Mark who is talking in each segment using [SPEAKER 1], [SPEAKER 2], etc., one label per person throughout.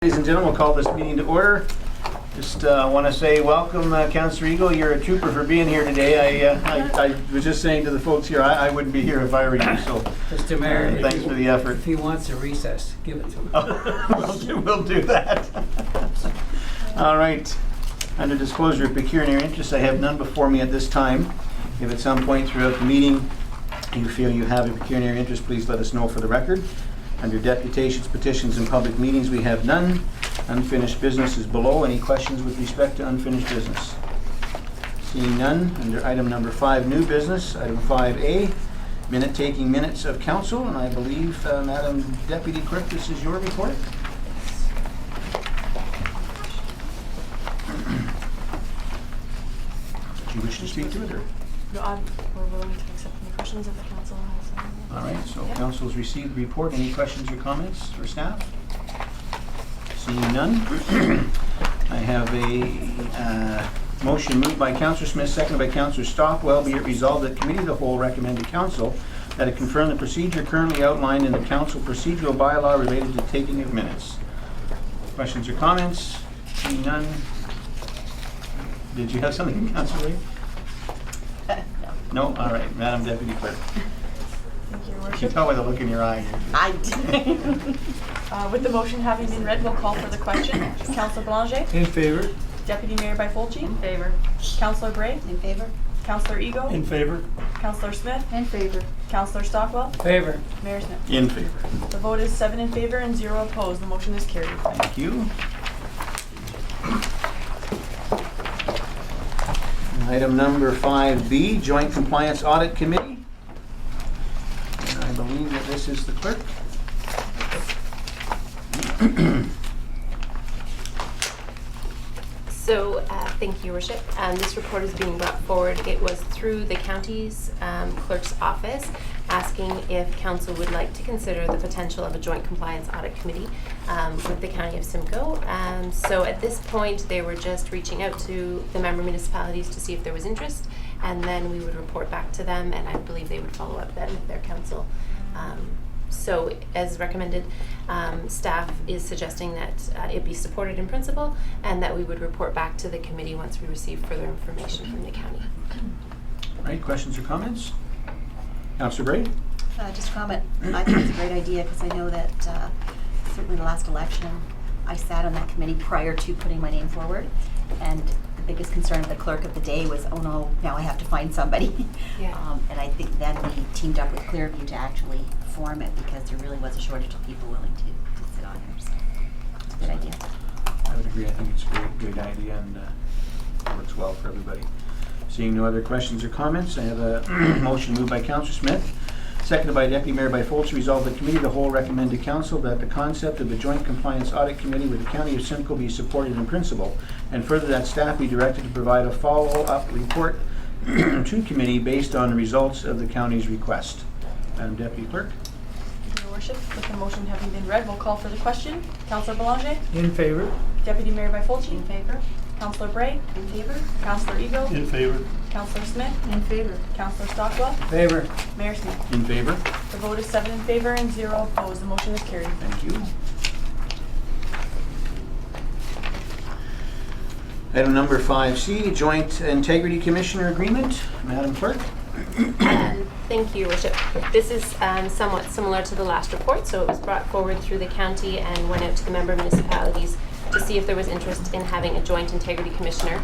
[SPEAKER 1] Ladies and gentlemen, we'll call this meeting to order. Just want to say welcome, Councillor Eagle. You're a trooper for being here today. I was just saying to the folks here, I wouldn't be here if I were you. So,
[SPEAKER 2] Mr. Mayor,
[SPEAKER 1] thanks for the effort.
[SPEAKER 2] If he wants a recess, give it to him.
[SPEAKER 1] We'll do that. All right. Under disclosure of pecuniary interest, I have none before me at this time. If at some point throughout the meeting you feel you have a pecuniary interest, please let us know for the record. Under deputations, petitions, and public meetings, we have none. Unfinished business is below. Any questions with respect to unfinished business? Seeing none, under item number 5, new business, item 5A, taking minutes of council, and I believe, Madam Deputy Clerk, this is your report. Do you wish to speak to it, or?
[SPEAKER 3] No, we're willing to accept any questions if the council has any.
[SPEAKER 1] All right, so
[SPEAKER 3] Yep.
[SPEAKER 1] council's received the report. Any questions or comments for staff? Seeing none. I have a motion moved by Councillor Smith, seconded by Councillor Stockwell. Be it resolved that Committee of the Whole recommend to Council that it confirm the procedure currently outlined in the Council procedural bylaw related to taking of minutes. Questions or comments? Seeing none. Did you have something, Councillor Lee? No? All right, Madam Deputy Clerk.
[SPEAKER 3] Thank you, Your
[SPEAKER 1] You can
[SPEAKER 3] Worship.
[SPEAKER 1] tell by the look in your eye.
[SPEAKER 3] I did. With the motion having been read, we'll call for the question. Councillor Belanger?
[SPEAKER 2] In favor?
[SPEAKER 3] Deputy Mayor Byfolchi?
[SPEAKER 4] In favor.
[SPEAKER 3] Councillor Bray?
[SPEAKER 4] In favor.
[SPEAKER 3] Councillor Eagle?
[SPEAKER 2] In favor.
[SPEAKER 3] Councillor Smith?
[SPEAKER 4] In favor.
[SPEAKER 3] Councillor Stockwell?
[SPEAKER 2] Favor.
[SPEAKER 3] Mayor Smith?
[SPEAKER 1] In favor.
[SPEAKER 3] The vote is 7 in favor and 0 opposed. The motion is carried.
[SPEAKER 1] Thank you. Item number 5B, Joint Compliance Audit Committee. And I believe that this is the clerk.
[SPEAKER 5] So, thank you, Your Worship. This report is being brought forward. It was through the county's clerk's office, asking if council would like to consider the potential of a joint compliance audit committee with the county of Simcoe. So at this point, they were just reaching out to the member municipalities to see if there was interest, and then we would report back to them, and I believe they would follow up then with their council. So, as recommended, staff is suggesting that it be supported in principle and that we would report back to the committee once we receive further information from the county.
[SPEAKER 1] All right, questions or comments? Councillor Bray?
[SPEAKER 4] Just a comment. I think it's a great idea because I know that certainly the last election, I sat on that committee prior to putting my name forward. And the biggest concern of the clerk of the day was, oh no, now I have to find somebody.
[SPEAKER 5] Yeah.
[SPEAKER 4] And I think then we teamed up with Clearview to actually form it because there really was a shortage of people willing to sit on here. So it's a good idea.
[SPEAKER 1] I would agree. I think it's a great idea and works well for everybody. Seeing no other questions or comments, I have a motion moved by Councillor Smith, seconded by Deputy Mayor Byfolchi. Resolved the Committee of the Whole recommend to Council that the concept of the Joint Compliance Audit Committee with the County of Simcoe be supported in principle, and further that staff be directed to provide a follow-up report to committee based on the results of the county's request. Madam Deputy Clerk.
[SPEAKER 3] Your Worship, with the motion having been read, we'll call for the question. Councillor Belanger?
[SPEAKER 2] In favor?
[SPEAKER 3] Deputy Mayor Byfolchi?
[SPEAKER 4] In favor?
[SPEAKER 3] Councillor Bray?
[SPEAKER 4] In favor?
[SPEAKER 3] Councillor Eagle?
[SPEAKER 2] In favor.
[SPEAKER 3] Councillor Smith?
[SPEAKER 4] In favor.
[SPEAKER 3] Councillor Stockwell?
[SPEAKER 2] Favor.
[SPEAKER 3] Mayor Smith?
[SPEAKER 1] In favor.
[SPEAKER 3] The vote is 7 in favor and 0 opposed. The motion is carried.
[SPEAKER 1] Thank you. Item number 5C, Joint Integrity Commissioner Agreement. Madam Clerk.
[SPEAKER 5] Thank you, Your Worship. This is somewhat similar to the last report, so it was brought forward through the county and went out to the member municipalities to see if there was interest in having a joint integrity commissioner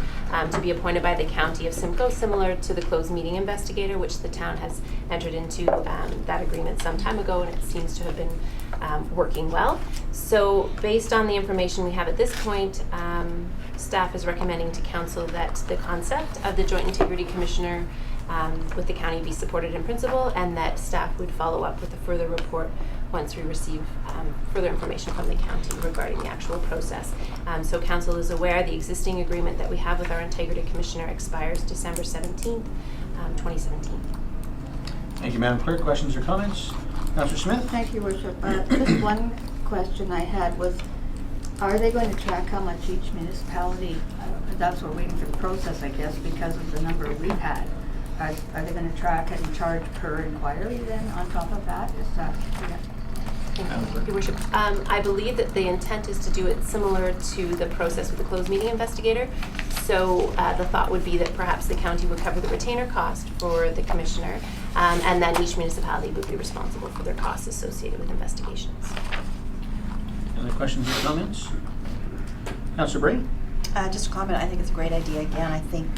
[SPEAKER 5] to be appointed by the county of Simcoe, similar to the closed meeting investigator, which the town has entered into that agreement some time ago, and it seems to have been working well. So based on the information we have at this point, staff is recommending to council that the concept of the joint integrity commissioner with the county be supported in principle, and that staff would follow up with a further report once we receive further information from the county regarding the actual process. So council is aware the existing agreement that we have with our integrity commissioner expires December 17th, 2017.
[SPEAKER 1] Thank you, Madam Clerk. Questions or comments? Councillor Smith?
[SPEAKER 6] Thank you, Worship. Just one question I had was, are they going to track how much each municipality, that's what we're waiting for the process, I guess, because of the number we've had. Are they going to track it and charge per inquiry then on top of that? Is that, yeah.
[SPEAKER 1] Madam
[SPEAKER 5] Your Worship, I believe that the intent is to do it similar to the process with the closed meeting investigator. So the thought would be that perhaps the county would cover the retainer cost for the commissioner, and then each municipality would be responsible for their costs associated with investigations.
[SPEAKER 1] Other questions or comments? Councillor Bray?
[SPEAKER 4] Just a comment, I think it's a great idea. Again, I think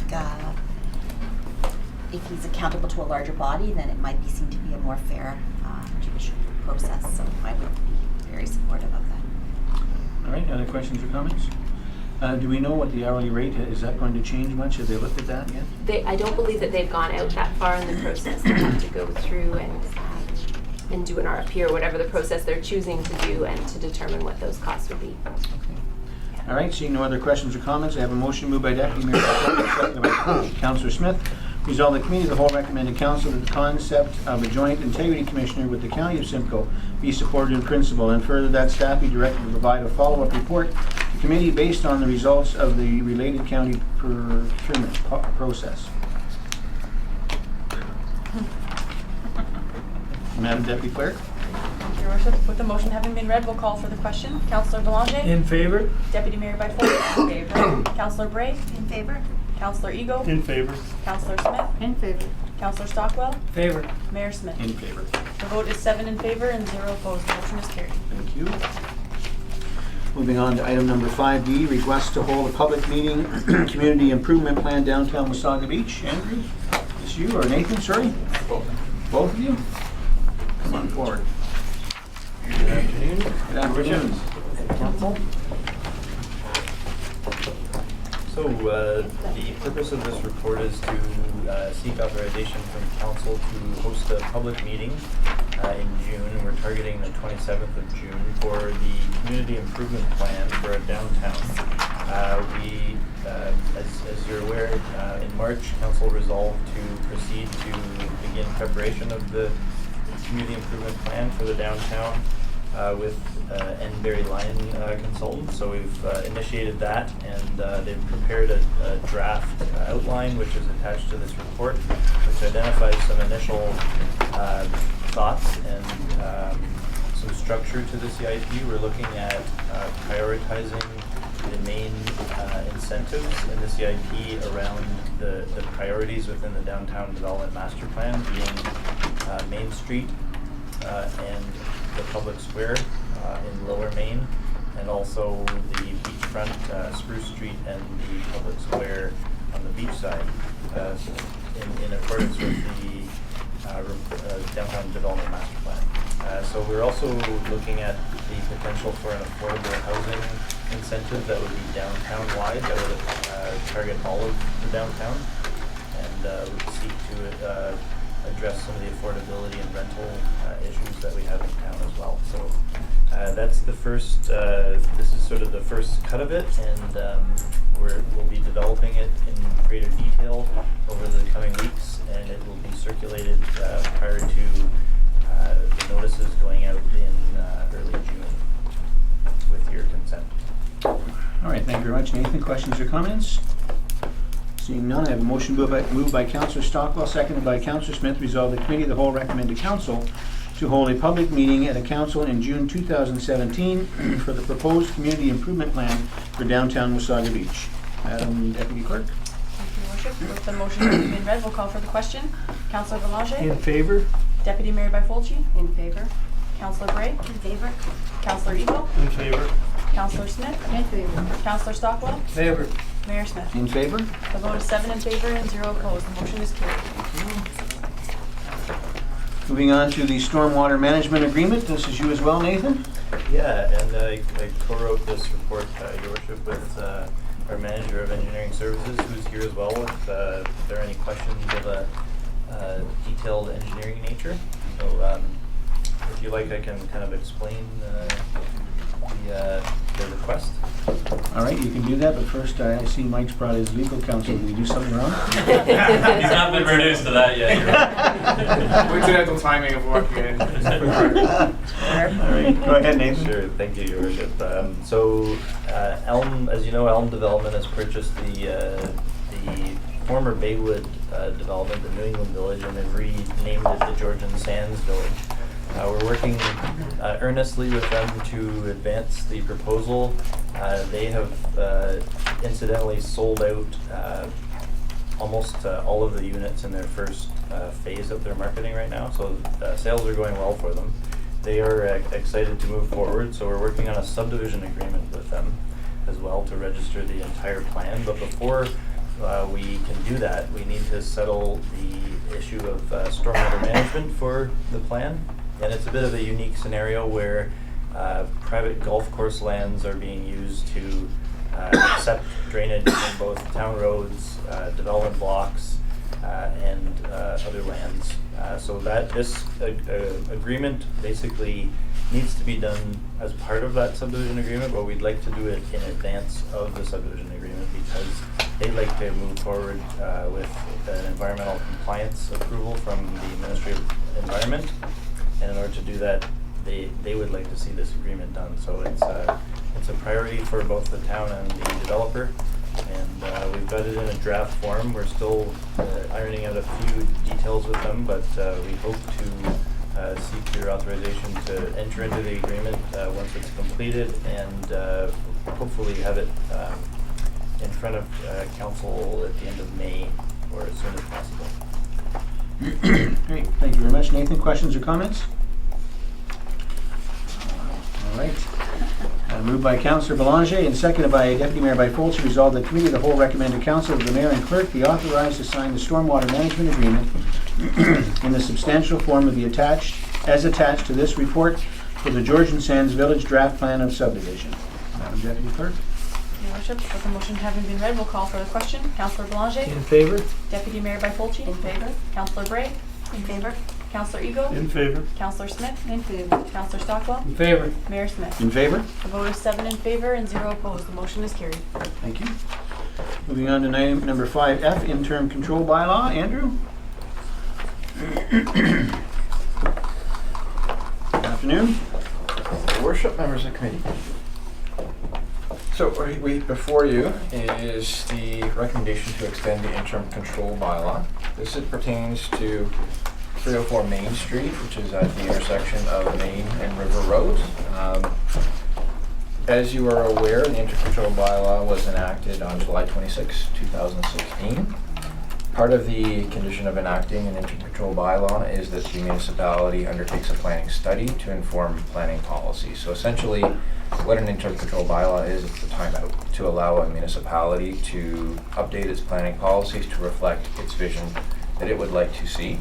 [SPEAKER 4] if he's accountable to a larger body, then it might be seen to be a more fair judicial process. So I would be very supportive of that.
[SPEAKER 1] All right, other questions or comments? Do we know what the hourly rate is? That going to change much? Have they looked at that yet?
[SPEAKER 5] I don't believe that they've gone out that far in the process. They have to go through and do an RFP or whatever the process they're choosing to do, and to determine what those costs would be.
[SPEAKER 1] Okay. All right, seeing no other questions or comments, I have a motion moved by Deputy Mayor Patel, seconded by Councillor Smith. Resolve the Committee of the Whole recommended Council that the concept of a joint integrity commissioner with the County of Simcoe be supported in principle, and further that staff be directed to provide a follow-up report to the committee based on the results of the related county procurement process. Madam Deputy Clerk?
[SPEAKER 3] Thank you, Your Worship. With the motion having been read, we'll call for the question. Councillor Belanger?
[SPEAKER 2] In favor?
[SPEAKER 3] Deputy Mayor Byford? In favor. Councillor Bray?
[SPEAKER 4] In favor?
[SPEAKER 3] Councillor Ego?
[SPEAKER 7] In favor.
[SPEAKER 3] Councillor Smith?
[SPEAKER 6] In favor.
[SPEAKER 3] Councillor Stockwell?
[SPEAKER 2] Favor.
[SPEAKER 3] Mayor Smith?
[SPEAKER 1] In favor.
[SPEAKER 3] The vote is 7 in favor and 0 opposed. The motion is carried.
[SPEAKER 1] Thank you. Moving on to item number 5D, request to hold a public meeting, community improvement plan downtown Wasaga Beach. Andrew, it's you or Nathan, sorry? Both of you? Come on forward.
[SPEAKER 7] Good afternoon.
[SPEAKER 1] Good afternoon.
[SPEAKER 7] Council. So the purpose of this report is to seek authorization from council to host a public meeting in June. We're targeting the 27th of June for the community improvement plan for our downtown. As you're aware, in March, council resolved to proceed to begin preparation of the community improvement plan for the downtown with Enberry Lyon Consultants. So we've initiated that, and they've prepared a draft outline which is attached to this report, which identifies some initial thoughts and some structure to the CIP. We're looking at prioritizing the main incentives in the CIP around the priorities within the downtown development master plan, being Main Street and the public square in Lower Main, and also the beachfront Spruce Street and the public square on the beach side, in accordance with the downtown development master plan. So we're also looking at the potential for an affordable housing incentive that would be downtown-wide, that would target all of the downtown, and would seek to address some of the affordability and rental issues that we have in town as well. So that's the first, this is sort of the first cut of it, and we'll be developing it in greater detail over the coming weeks, and it will be circulated prior to the notices going out in early June with your consent.
[SPEAKER 1] All right, thank you very much. Nathan, questions or comments? Seeing none, I have a motion moved by Councillor Stockwell, seconded by Councillor Smith. Resolve the Committee of the Whole recommended Council to hold a public meeting at a council in June 2017 for the proposed community improvement plan for downtown Wasaga Beach. Madam Deputy Clerk.
[SPEAKER 3] Thank you, Your Worship. With the motion having been read, we'll call for the question. Councillor Belanger?
[SPEAKER 2] In favor?
[SPEAKER 3] Deputy Mayor Byfolchi?
[SPEAKER 4] In favor?
[SPEAKER 3] Councillor Bray?
[SPEAKER 4] In favor?
[SPEAKER 3] Councillor Ego?
[SPEAKER 7] In favor.
[SPEAKER 3] Councillor Smith?
[SPEAKER 6] In favor.
[SPEAKER 3] Councillor Stockwell?
[SPEAKER 2] Favor.
[SPEAKER 3] Mayor Smith?
[SPEAKER 1] In favor?
[SPEAKER 3] The vote is 7 in favor and 0 opposed. The motion is carried.
[SPEAKER 1] Moving on to the Stormwater Management Agreement. This is you as well, Nathan?
[SPEAKER 7] Yeah, and I co-wrote this report, Your Worship, with our Manager of Engineering Services, who's here as well, if there are any questions of a detailed engineering nature. So if you like, I can kind of explain the request.
[SPEAKER 1] All right, you can do that, but first I see Mike's brought his legal counsel. Did he do something wrong?
[SPEAKER 8] He's not been reduced to that yet. You're right.
[SPEAKER 9] Coincidental timing of walking in.
[SPEAKER 1] All right, go ahead, Nathan.
[SPEAKER 7] Sure, thank you, Your Worship. So Elm, as you know, Elm Development has purchased the former Baywood development, the New England Village, and they've renamed it the Georgian Sands Village. We're working earnestly with them to advance the proposal. They have incidentally sold out almost all of the units in their first phase of their marketing right now, so sales are going well for them. They are excited to move forward, so we're working on a subdivision agreement with them as well to register the entire plan. But before we can do that, we need to settle the issue of stormwater management for the plan. And it's a bit of a unique scenario where private golf course lands are being used to accept drainage in both town roads, development blocks, and other lands. So that this agreement basically needs to be done as part of that subdivision agreement, but we'd like to do it in advance of the subdivision agreement because they'd like to move forward with an environmental compliance approval from the Ministry of Environment. And in order to do that, they would like to see this agreement done. So it's a priority for both the town and the developer. And we've got it in a draft form. We're still ironing out a few details with them, but we hope to seek your authorization to enter into the agreement once it's completed, and hopefully have it in front of council at the end of May or as soon as possible.
[SPEAKER 1] Great, thank you very much. Nathan, questions or comments? All right. Moved by Councillor Belanger and seconded by Deputy Mayor Byfolds, resolved that Committee of the Whole recommended Council of the Mayor and Clerk be authorized to sign the Stormwater Management Agreement in the substantial form of the as attached to this report for the Georgian Sands Village Draft Plan of Subdivision. Madam Deputy Clerk.
[SPEAKER 3] Your Worship, with the motion having been read, we'll call for the question. Councillor Belanger.
[SPEAKER 2] In favor?
[SPEAKER 3] Deputy Mayor Byfolds.
[SPEAKER 4] In favor?
[SPEAKER 3] Councillor Bray.
[SPEAKER 4] In favor?
[SPEAKER 3] Councillor Ego.
[SPEAKER 2] In favor.
[SPEAKER 3] Councillor Smith.
[SPEAKER 4] In favor.
[SPEAKER 3] Councillor Stockwell.
[SPEAKER 2] In favor.
[SPEAKER 3] Mayor Smith.
[SPEAKER 1] In favor?
[SPEAKER 3] The vote is 7 in favor and 0 opposed. The motion is carried.
[SPEAKER 1] Thank you. Moving on to item number 5F, Interim Control Bylaw. Andrew? Good afternoon.
[SPEAKER 9] Your Worship, members of the committee. So before you is the recommendation to extend the interim control bylaw. This pertains to 304 Main Street, which is at the intersection of Main and River Road. As you are aware, the interim control bylaw was enacted on July 26, 2016. Part of the condition of enacting an interim control bylaw is that the municipality undertakes a planning study to inform planning policy. So essentially, what an interim control bylaw is, it's a timeout to allow a municipality to update its planning policies to reflect its vision that it would like to see.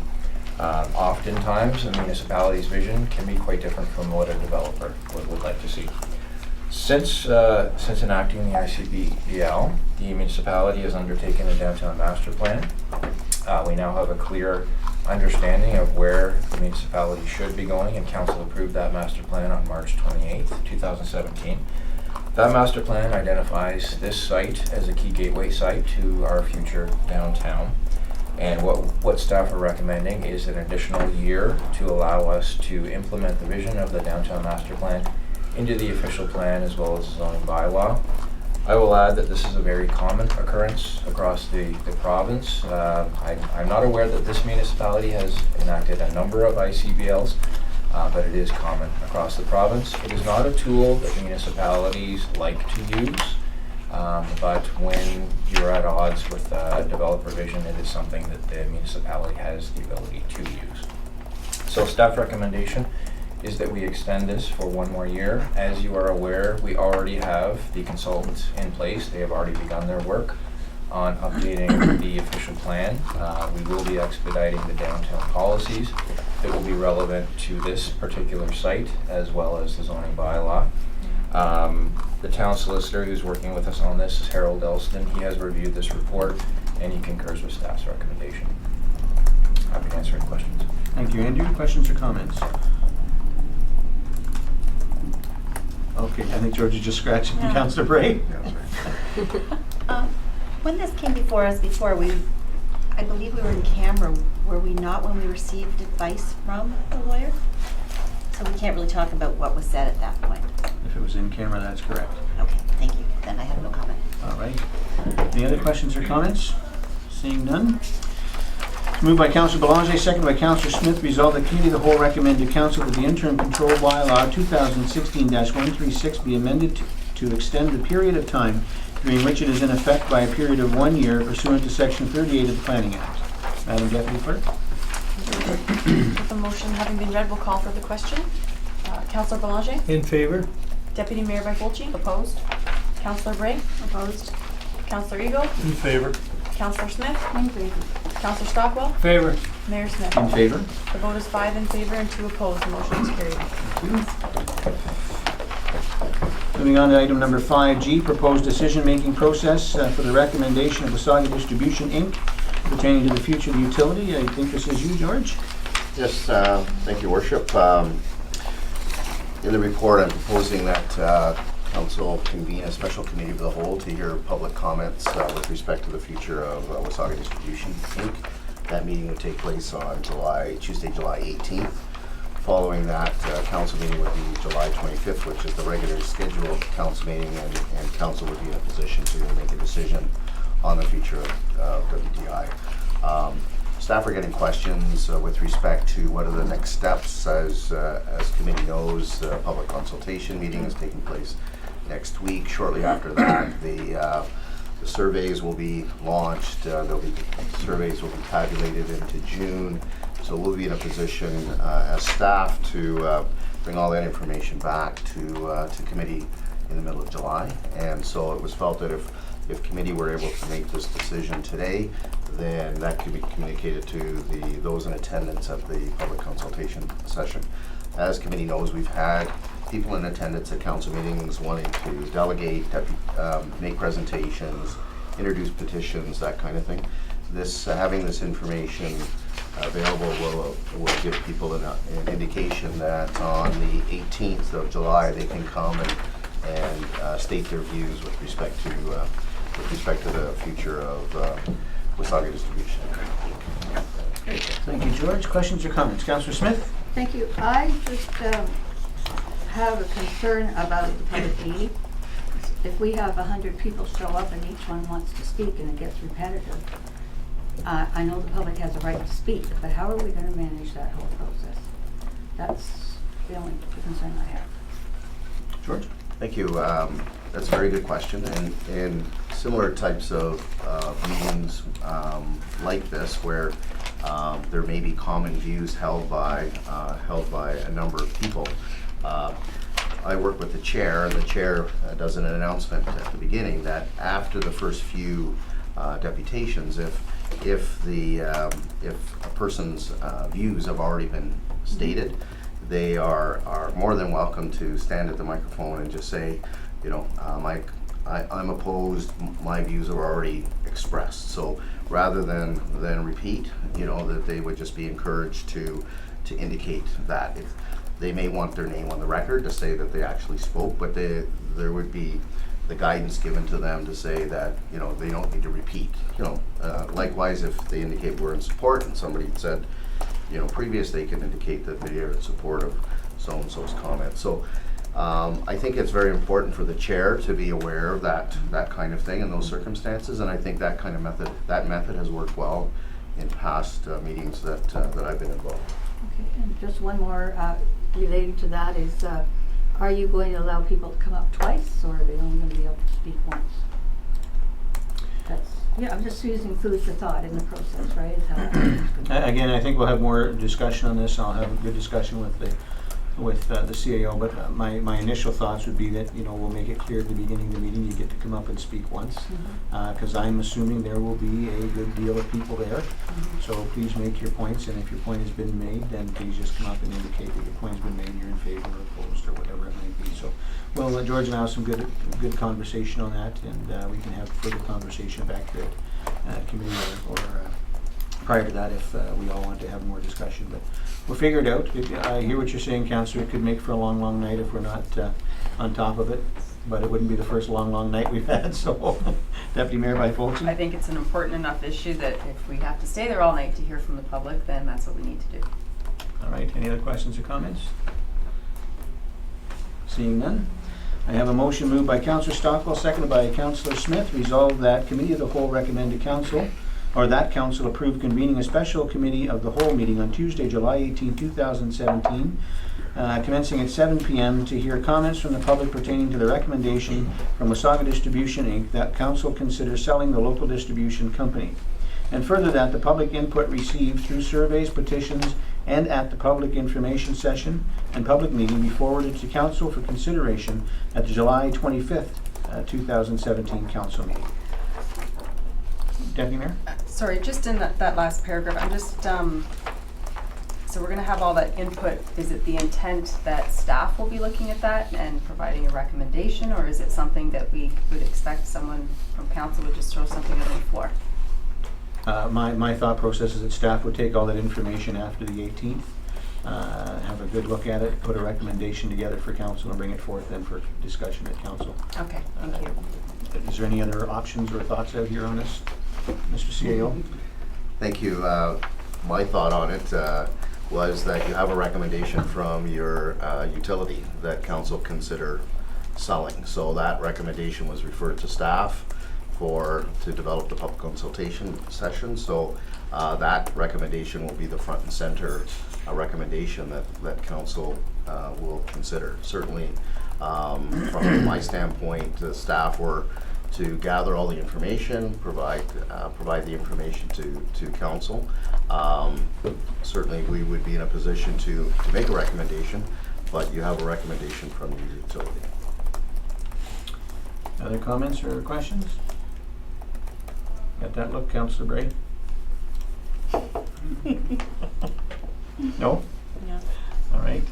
[SPEAKER 9] Oftentimes, a municipality's vision can be quite different from what a developer would like to see. Since enacting the ICBL, the municipality has undertaken a downtown master plan. We now have a clear understanding of where the municipality should be going, and council approved that master plan on March 28th, 2017. That master plan identifies this site as a key gateway site to our future downtown. And what staff are recommending is an additional year to allow us to implement the vision of the downtown master plan into the official plan as well as the zoning bylaw. I will add that this is a very common occurrence across the province. I'm not aware that this municipality has enacted a number of ICBLs, but it is common across the province. It is not a tool that municipalities like to use, but when you're at odds with a developer vision, it is something that the municipality has the ability to use. So staff recommendation is that we extend this for 1 more year. As you are aware, we already have the consultants in place. They have already begun their work on updating the official plan. We will be expediting the downtown policies that will be relevant to this particular site as well as the zoning bylaw. The town solicitor who's working with us on this is Harold Elston. He has reviewed this report and he concurs with staff's recommendation. Happy to answer any questions.
[SPEAKER 1] Thank you, Andrew. Questions or comments? Okay, I think George is just scratching.
[SPEAKER 4] Yeah.
[SPEAKER 1] Councillor Bray?
[SPEAKER 4] When this came before us before, I believe we were in camera, were we not, when we received advice from the lawyer? So we can't really talk about what was said at that point.
[SPEAKER 1] If it was in camera, that's correct.
[SPEAKER 4] Okay, thank you. Then I have no comment.
[SPEAKER 1] All right. Any other questions or comments? Seeing none. Moved by Councillor Belanger, seconded by Councillor Smith, resolved that Committee of the Whole recommend to Council that the interim control bylaw 2016-136 be amended to extend the period of time during which it is in effect by a period of 1 year pursuant to Section 38 of the Planning Act. Madam Deputy Clerk.
[SPEAKER 3] With the motion having been read, we'll call for the question. Councillor Belanger?
[SPEAKER 2] In favor?
[SPEAKER 3] Deputy Mayor Byfolchi? Opposed? Councillor Bray?
[SPEAKER 4] Opposed?
[SPEAKER 3] Councillor Eagle?
[SPEAKER 2] In favor.
[SPEAKER 3] Councillor Smith?
[SPEAKER 6] In favor.
[SPEAKER 3] Councillor Stockwell?
[SPEAKER 2] Favor.
[SPEAKER 3] Mayor Smith?
[SPEAKER 1] In favor.
[SPEAKER 3] The vote is 5 in favor and 2 opposed. The motion is carried.
[SPEAKER 1] Moving on to item number 5G, proposed decision-making process for the recommendation of Wasaga Distribution, Inc. pertaining to the future of the utility. I think this is you, George.
[SPEAKER 10] Yes, thank you, Worship. In the report, I'm proposing that Council convene a special committee of the whole to hear public comments with respect to the future of Wasaga Distribution, Inc. That meeting would take place on Tuesday, July 18th. Following that, council meeting would be July 25th, which is the regularly scheduled council meeting, and council would be in a position to make a decision on the future of WDI. Staff are getting questions with respect to what are the next steps. As committee knows, the public consultation meeting is taking place next week. Shortly after that, the surveys will be launched. Surveys will be tabulated into June. So we'll be in a position as staff to bring all that information back to committee in the middle of July. And so it was felt that if committee were able to make this decision today, then that could be communicated to those in attendance at the public consultation session. As committee knows, we've had people in attendance at council meetings wanting to delegate, make presentations, introduce petitions, that kind of thing. Having this information available will give people an indication that on the 18th of July they can come and state their views with respect to the future of Wasaga Distribution.
[SPEAKER 1] Thank you, George. Questions or comments? Councillor Smith?
[SPEAKER 6] Thank you. I just have a concern about the public meeting. If we have 100 people show up and each one wants to speak and it gets repetitive, I know the public has a right to speak, but how are we going to manage that whole process? That's the only concern I have.
[SPEAKER 1] George?
[SPEAKER 10] Thank you. That's a very good question. And in similar types of meetings like this, where there may be common views held by a number of people, I work with the chair, and the chair does an announcement at the beginning that after the first few deputations, if a person's views have already been stated, they are more than welcome to stand at the microphone and just say, you know, I'm opposed, my views are already expressed. So rather than repeat, you know, that they would just be encouraged to indicate that. If they may want their name on the record to say that they actually spoke, but there would be the guidance given to them to say that, you know, they don't need to repeat. You know, likewise, if they indicate we're in support and somebody said, you know, previous, they can indicate that they are in support of so-and-so's comment. So I think it's very important for the chair to be aware of that kind of thing in those circumstances, and I think that kind of method has worked well in past meetings that I've been involved.
[SPEAKER 6] Okay, and just one more relating to that is, are you going to allow people to come up twice, or are they only going to be able to speak once? Yeah, I'm just using food for thought in the process, right? Is how
[SPEAKER 1] Again, I think we'll have more discussion on this. I'll have a good discussion with the CAO, but my initial thoughts would be that, you know, we'll make it clear at the beginning of the meeting you get to come up and speak once, because I'm assuming there will be a good deal of people there. So please make your points, and if your point has been made, then please just come up and indicate that your point has been made and you're in favor or opposed or whatever it might be. So well, George and I have some good conversation on that, and we can have further conversation back here at committee or prior to that if we all want to have more discussion. But we'll figure it out. I hear what you're saying, Councillor. It could make for a long, long night if we're not on top of it. But it wouldn't be the first long, long night we've had. So, Deputy Mayor Byfolchi?
[SPEAKER 11] I think it's an important enough issue that if we have to stay there all night to hear from the public, then that's what we need to do.
[SPEAKER 1] All right. Any other questions or comments? Seeing none. I have a motion moved by Councillor Stockwell, seconded by Councillor Smith. Resolved that Committee of the Whole recommend to Council or that council approve convening a special committee of the whole meeting on Tuesday, July 18, 2017, commencing at 7 p.m. to hear comments from the public pertaining to the recommendation from Wasaga Distribution, Inc. that council consider selling the local distribution company. And further, that the public input received through surveys, petitions, and at the public information session and public meeting be forwarded to council for consideration at the July 25th, 2017 council meeting. Deputy Mayor?
[SPEAKER 11] Sorry, just in that last paragraph, I'm just, so we're gonna have all that input. Is it the intent that staff will be looking at that and providing a recommendation, or is it something that we would expect someone from council would just throw something out on the floor?
[SPEAKER 1] My thought process is that staff would take all that information after the 18th, have a good look at it, put a recommendation together for council, and bring it forth then for discussion at council.
[SPEAKER 11] Okay, thank you.
[SPEAKER 1] Is there any other options or thoughts out here on this, Mr. CAO?
[SPEAKER 10] Thank you. My thought on it was that you have a recommendation from your utility that council consider selling. So that recommendation was referred to staff to develop the public consultation session. So that recommendation will be the front and center recommendation that council will consider. Certainly, from my standpoint, the staff were to gather all the information, provide the information to council. Certainly, we would be in a position to make a recommendation, but you have a recommendation from your utility.
[SPEAKER 1] Other comments or questions? Got that look, Councillor Bray? No?
[SPEAKER 4] Yeah.
[SPEAKER 1] All right.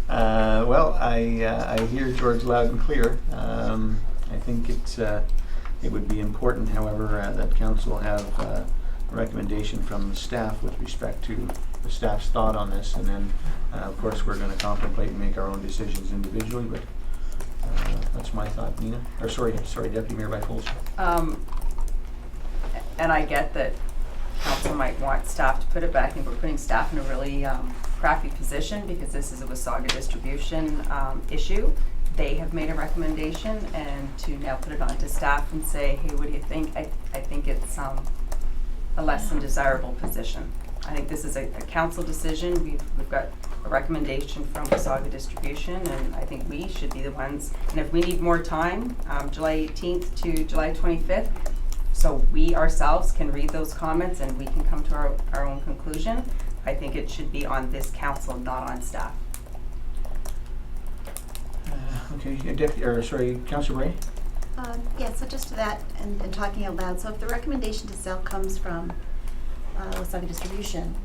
[SPEAKER 1] Well, I hear George loud and clear. I think it would be important, however, that council have a recommendation from the staff with respect to the staff's thought on this, and then, of course, we're going to contemplate and make our own decisions individually. But that's my thought, Nina. Or sorry, Deputy Mayor Byfolds.
[SPEAKER 11] And I get that council might want staff to put it back. I think we're putting staff in a really crappy position because this is a Wasaga distribution issue. They have made a recommendation, and to now put it on to staff and say, hey, what do you think? I think it's a less than desirable position. I think this is a council decision. We've got a recommendation from Wasaga Distribution, and I think we should be the ones. And if we need more time, July 18th to July 25th, so we ourselves can read those comments and we can come to our own conclusion, I think it should be on this council, not on staff.
[SPEAKER 1] Okay, Councillor Bray?
[SPEAKER 4] Yeah, so just to that, and talking out loud, so if the recommendation to sell comes from Wasaga Distribution,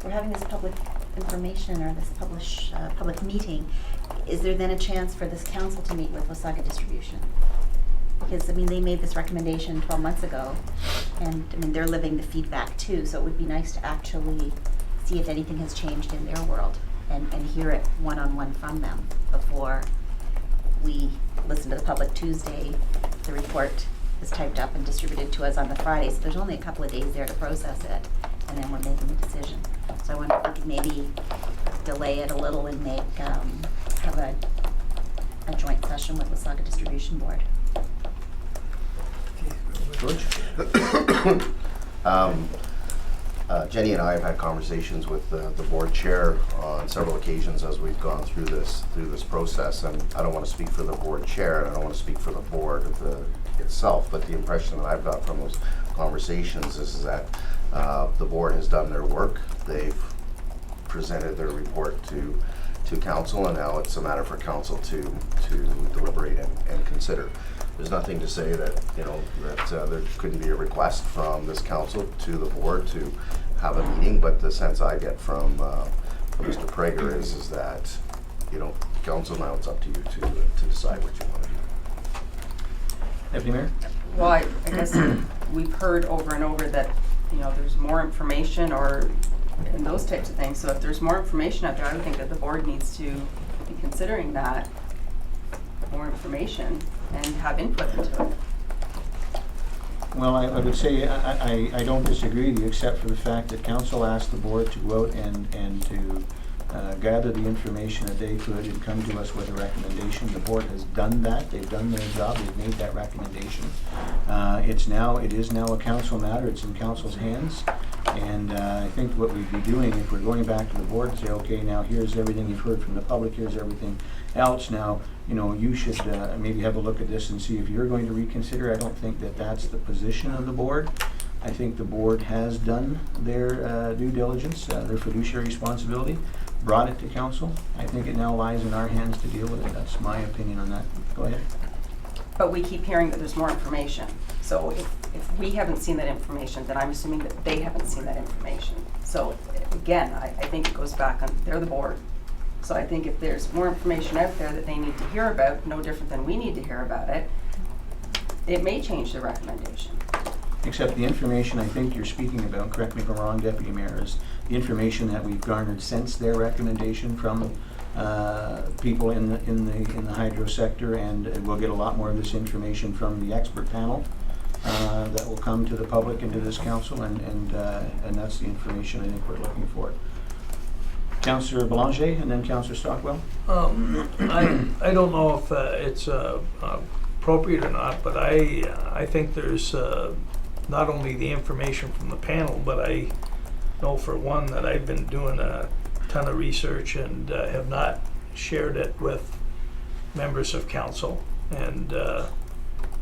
[SPEAKER 4] we're having this public information or this public meeting, is there then a chance for this council to meet with Wasaga Distribution? Because, I mean, they made this recommendation 12 months ago, and, I mean, they're living the feedback too, so it would be nice to actually see if anything has changed in their world and hear it one-on-one from them before we listen to the public Tuesday. The report is typed up and distributed to us on the Friday, so there's only a couple of days there to process it, and then we're making a decision. So I wonder if we could maybe delay it a little and have a joint session with Wasaga Distribution Board.
[SPEAKER 1] George?
[SPEAKER 10] Jenny and I have had conversations with the board chair on several occasions as we've gone through this process, and I don't want to speak for the board chair, and I don't want to speak for the board itself, but the impression that I've got from those conversations is that the board has done their work. They've presented their report to council, and now it's a matter for council to deliberate and consider. There's nothing to say that there couldn't be a request from this council to the board to have a meeting, but the sense I get from Mr. Prager is that council, now it's up to you to decide what you want to do.
[SPEAKER 1] Deputy Mayor?
[SPEAKER 11] Well, I guess we've heard over and over that there's more information and those types of things. So if there's more information out there, I would think that the board needs to be considering that more information and have input into it.
[SPEAKER 1] Well, I would say I don't disagree with you, except for the fact that council asked the board to go out and to gather the information that they could and come to us with a recommendation. The board has done that. They've done their job. They've made that recommendation. It is now a council matter. It's in council's hands. And I think what we'd be doing, if we're going back to the board and say, okay, now here's everything you've heard from the public, here's everything else. Now, you should maybe have a look at this and see if you're going to reconsider. I don't think that that's the position of the board. I think the board has done their due diligence, their fiduciary responsibility, brought it to council. I think it now lies in our hands to deal with it. That's my opinion on that. Go ahead.
[SPEAKER 11] But we keep hearing that there's more information. So if we haven't seen that information, then I'm assuming that they haven't seen that information. So again, I think it goes back on, they're the board. So I think if there's more information out there that they need to hear about, no different than we need to hear about it, it may change the recommendation.
[SPEAKER 1] Except the information I think you're speaking about, correct me if I'm wrong, Deputy Mayor, is the information that we've garnered since their recommendation from people in the hydro sector, and we'll get a lot more of this information from the expert panel that will come to the public and to this council, and that's the information I think we're looking for. Councillor Belanger and then Councillor Stockwell.
[SPEAKER 2] I don't know if it's appropriate or not, but I think there's not only the information from the panel, but I know for one that I've been doing a ton of research and have not shared it with members of council, and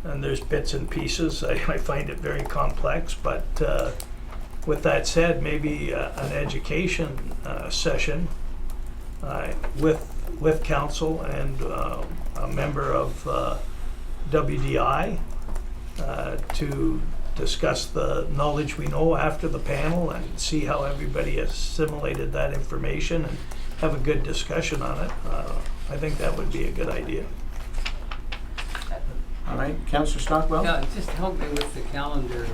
[SPEAKER 2] there's bits and pieces. I find it very complex, but with that said, maybe an education session with council and a member of WDI to discuss the knowledge we know after the panel and see how everybody assimilated that information and have a good discussion on it. I think that would be a good idea.
[SPEAKER 1] All right, Councillor Stockwell?
[SPEAKER 2] Yeah, just help me with the calendar,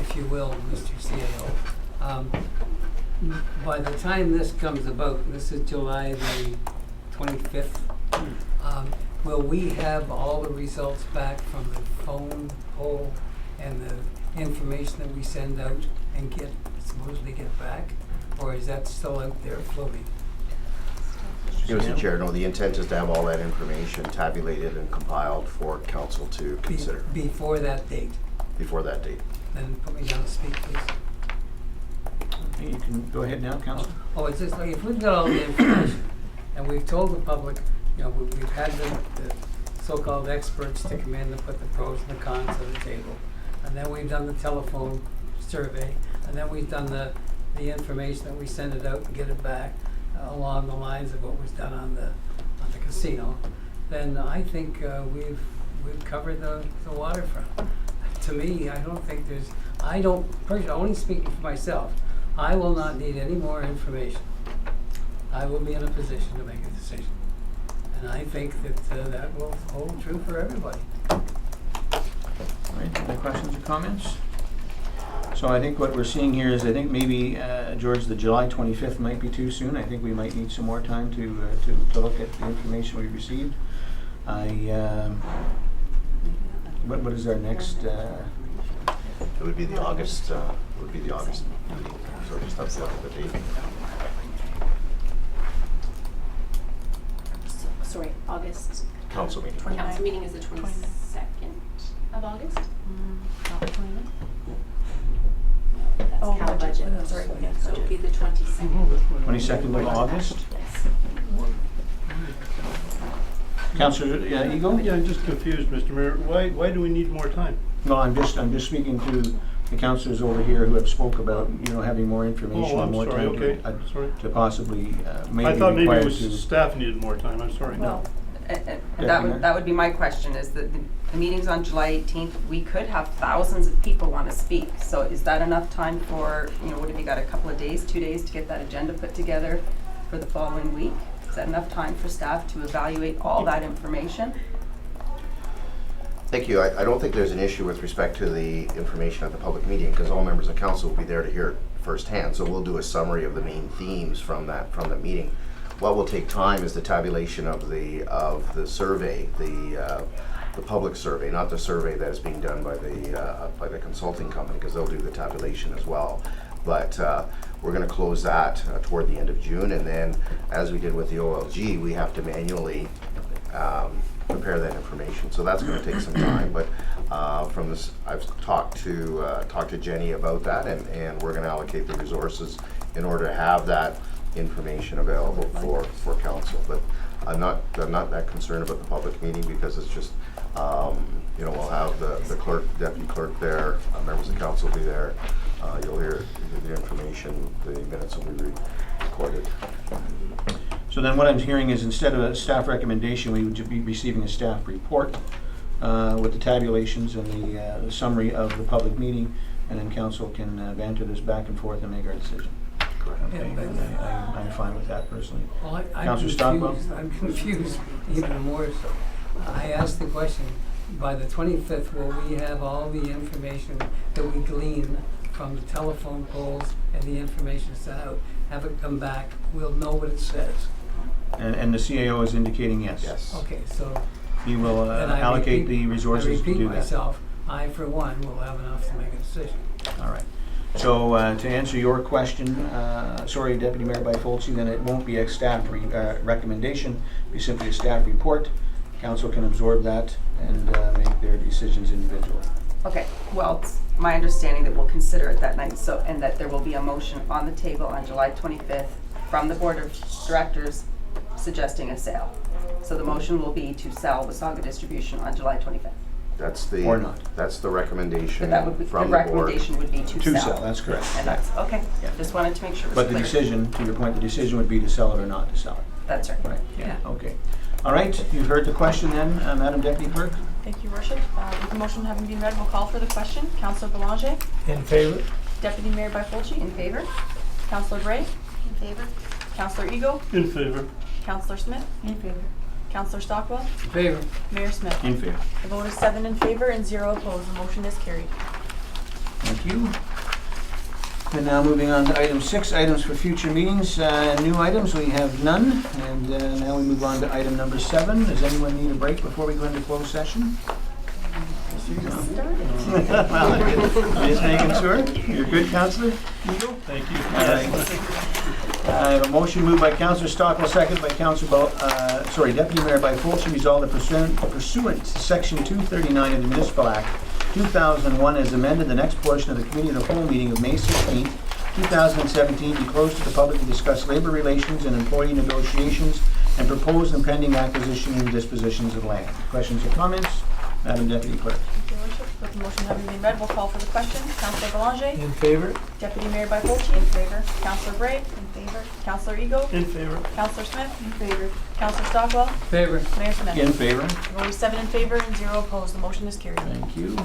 [SPEAKER 2] if you will, Mr. CAO. By the time this comes about, this is July the 25th, will we have all the results back from the phone poll and the information that we send out and supposedly get back? Or is that still out there floating?
[SPEAKER 10] Mr. Chair, no, the intent is to have all that information tabulated and compiled for council to consider.
[SPEAKER 2] Before that date?
[SPEAKER 10] Before that date.
[SPEAKER 2] Then put me down to speak, please.
[SPEAKER 1] Okay, you can go ahead now, Councillor.
[SPEAKER 2] Oh, it's just like, if we've got all the information and we've told the public, we've had the so-called experts to come in and put the pros and the cons on the table, and then we've done the telephone survey, and then we've done the information that we send it out and get it back along the lines of what was done on the casino, then I think we've covered the waterfront. To me, I don't think there's, personally, only speaking for myself, I will not need any more information. I will be in a position to make a decision. And I think that that will hold true for everybody.
[SPEAKER 1] All right, other questions or comments? So I think what we're seeing here is, I think maybe, George, the July 25th might be too soon. I think we might need some more time to look at the information we've received. What is our next?
[SPEAKER 10] It would be the August. Meeting. So just have to look at the date.
[SPEAKER 5] Sorry, August.
[SPEAKER 10] Council meeting.
[SPEAKER 5] Council meeting is the 22nd of August?
[SPEAKER 4] Not the 20th?
[SPEAKER 5] That's
[SPEAKER 3] Oh,
[SPEAKER 5] Cal
[SPEAKER 3] budget.
[SPEAKER 5] budget.
[SPEAKER 3] Sorry, yeah,
[SPEAKER 5] So it would be the 22nd.
[SPEAKER 1] 22nd of August.
[SPEAKER 5] Yes.
[SPEAKER 1] Councillor Eagle?
[SPEAKER 12] Yeah, I'm just confused, Mr. Mayor. Why do we need more time?
[SPEAKER 1] No, I'm just speaking to the councillors over here who have spoke about, having more information
[SPEAKER 12] Oh,
[SPEAKER 1] and
[SPEAKER 12] I'm
[SPEAKER 1] more
[SPEAKER 12] sorry,
[SPEAKER 1] time
[SPEAKER 12] okay,
[SPEAKER 1] to,
[SPEAKER 12] sorry.
[SPEAKER 1] to possibly maybe
[SPEAKER 12] I thought maybe it
[SPEAKER 1] required
[SPEAKER 12] was
[SPEAKER 1] to.
[SPEAKER 12] staff needed more time, I'm sorry.
[SPEAKER 3] Well,
[SPEAKER 11] That would be my question, is that the meeting's on July 18th, we could have thousands of people want to speak. So is that enough time for, what have you got, a couple of days, 2 days to get that agenda put together for the following week? Is that enough time for staff to evaluate all that information?
[SPEAKER 10] Thank you. I don't think there's an issue with respect to the information at the public meeting, because all members of council will be there to hear it firsthand. So we'll do a summary of the main themes from the meeting. What will take time is the tabulation of the survey, the public survey, not the survey that is being done by the consulting company, because they'll do the tabulation as well. But we're gonna close that toward the end of June, and then, as we did with the OLG, we have to manually prepare that information. So that's gonna take some time, but from this, I've talked to Jenny about that, and we're gonna allocate the resources in order to have that information available for council. But I'm not that concerned about the public meeting, because it's just, you know, we'll have the clerk, deputy clerk there, members of council will be there. You'll hear the information, the minutes will be recorded.
[SPEAKER 1] So then what I'm hearing is, instead of a staff recommendation, we would be receiving a staff report with the tabulations and the summary of the public meeting, and then council can banter this back and forth and make our decision. Okay, and I'm fine with that personally.
[SPEAKER 2] Well, I'm
[SPEAKER 1] Councillor Stockwell?
[SPEAKER 2] confused. I'm confused even more so. I asked the question, by the 25th, will we have all the information that we glean from the telephone polls and the information sent out? Have it come back, we'll know what it says.
[SPEAKER 1] And the CAO is indicating yes.
[SPEAKER 10] Yes.
[SPEAKER 2] Okay, so
[SPEAKER 1] He will
[SPEAKER 2] then I
[SPEAKER 1] allocate
[SPEAKER 2] repeat-
[SPEAKER 1] the resources to do
[SPEAKER 2] I repeat
[SPEAKER 1] that.
[SPEAKER 2] myself, I for one will have enough to make a decision.
[SPEAKER 1] All right. So to answer your question, sorry, Deputy Mayor Byfolchi, then it won't be a staff recommendation, it'll be simply a staff report. Council can absorb that and make their decisions individually.
[SPEAKER 11] Okay, well, it's my understanding that we'll consider it that night, so, and that there will be a motion on the table on July 25th from the Board of Directors suggesting a sale. So the motion will be to sell Wasaga Distribution on July 25th.
[SPEAKER 10] That's the
[SPEAKER 1] Or not.
[SPEAKER 10] That's the recommendation
[SPEAKER 11] But that would be, the
[SPEAKER 10] from the board.
[SPEAKER 11] recommendation would be to
[SPEAKER 1] To
[SPEAKER 11] sell.
[SPEAKER 1] sell, that's correct.
[SPEAKER 11] And that's, okay,
[SPEAKER 1] Yeah.
[SPEAKER 11] just wanted to make sure it was
[SPEAKER 1] But the
[SPEAKER 11] clear.
[SPEAKER 1] decision, to your point, the decision would be to sell it or not to sell it.
[SPEAKER 11] That's right.
[SPEAKER 1] Right,
[SPEAKER 2] Yeah.
[SPEAKER 1] okay. All right, you've heard the question then, Madam Deputy Clerk?
[SPEAKER 3] Thank you, Worship. With the motion having been read, we'll call for the question. Councillor Belanger,
[SPEAKER 2] In favor?
[SPEAKER 3] Deputy Mayor Byfolchi,
[SPEAKER 11] In favor?
[SPEAKER 3] Councillor Gray,
[SPEAKER 4] In favor?
[SPEAKER 3] Councillor Ego,
[SPEAKER 12] In favor.
[SPEAKER 3] Councillor Smith,
[SPEAKER 6] In favor.
[SPEAKER 3] Councillor Stockwell,
[SPEAKER 2] In favor.
[SPEAKER 3] Mayor Smith.
[SPEAKER 1] In favor.
[SPEAKER 3] The vote is 7 in favor and 0 opposed. The motion is carried.
[SPEAKER 1] Thank you. And now moving on to item 6, items for future meetings. New items, we have none. And now we move on to item number 7. Does anyone need a break before we go into closed session? Well, I'm just making sure. You're good, Councillor?
[SPEAKER 12] Thank you.
[SPEAKER 1] All right. I have a motion moved by Councillor Stockwell, seconded by Deputy Mayor Byfolchi, resolved that pursuant to Section 239 of the Municipal Act 2001 as amended, the next portion of the Committee of the Whole meeting of May 16, 2017 be closed to the public to discuss labor relations and employee negotiations and proposed and pending acquisition and dispositions of land. Questions or comments? Madam Deputy Clerk.
[SPEAKER 3] Thank you, Worship. With the motion having been read, we'll call for the question. Councillor Belanger,
[SPEAKER 2] In favor?
[SPEAKER 3] Deputy Mayor Byfolchi, in favor. Councillor Gray,
[SPEAKER 4] In favor?
[SPEAKER 3] Councillor Ego,
[SPEAKER 12] In favor.
[SPEAKER 3] Councillor Smith,
[SPEAKER 6] In favor.
[SPEAKER 3] Councillor Stockwell,
[SPEAKER 2] Favor.
[SPEAKER 3] Mayor Smith.
[SPEAKER 1] In favor.
[SPEAKER 3] The vote is 7 in favor and 0 opposed. The motion is carried.
[SPEAKER 1] Thank you.